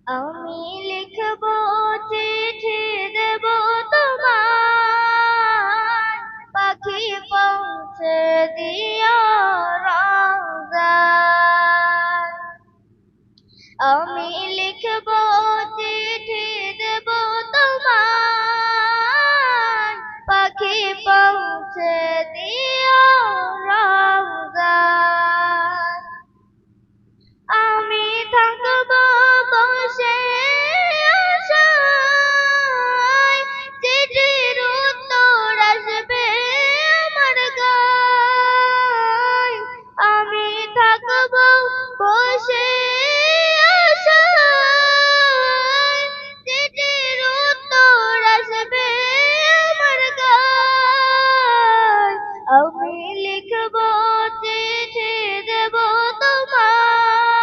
আমি লিখব চিঠি দেব তোমায়, পাখি পৌঁছে দিও রওজায়। আমি লিখব চিঠি দেব তোমায়, পাখি পৌঁছে দিও রওজায়। আমি থাকব বসে আশায়, চিঠির উত্তর আসবে আমার গায়। আমি থাকব বসে আশায়, চিঠির উত্তর আসবে আমার গায়। আমি লিখব চিঠি দেব তোমায়,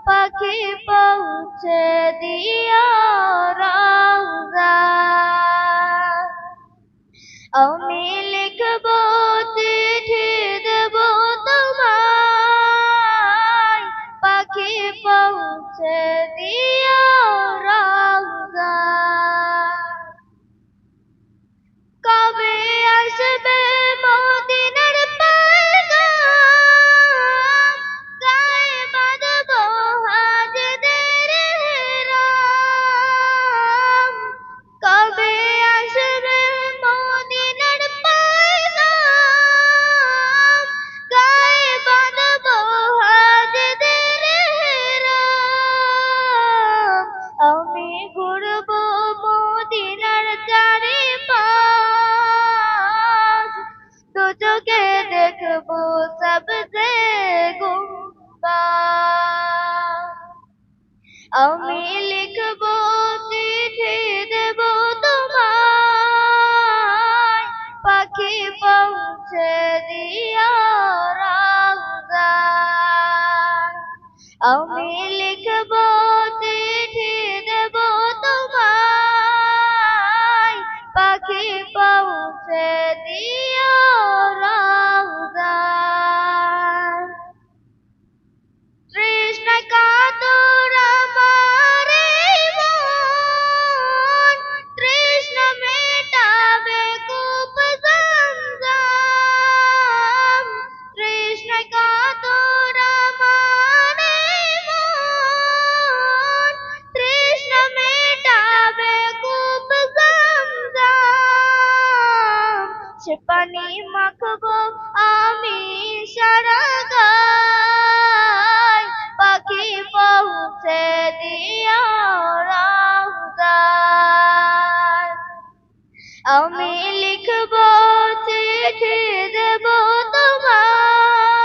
পাখি পৌঁছে দিও রওজায়। আমি লিখব চিঠি দেব তোমায়, পাখি পৌঁছে দিও রওজায়। কবে আসবে মদিনার পয়গাম, গায়ে বাঁধব হাজদের হেরাম। কবে আসবে মদিনার পয়গাম, গায়ে বাঁধব হাজদের হেরাম। আমি ঘুরব মদিনার চারিপাশ, দু চোখে দেখব সবজে গুম্বাদ। আমি লিখব চিঠি দেব তোমায়, পাখি পৌঁছে দিও রওজায়। আমি লিখব চিঠি দেব তোমায়, পাখি পৌঁছে দিও রওজায়। তৃষ্ণায় কাতর আমার এই মন, তৃষ্ণা মেটাবে কূপ জমজম। তৃষ্ণায় কাতর আমার এই মন, তৃষ্ণা মেটাবে কূপ জমজম। সে পানি মাখবো আমি সারা গায়, পাখি পৌঁছে দিও রওজায়। আমি লিখব চিঠি দেব তোমায়,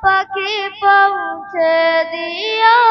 পাখি পৌঁছে দিও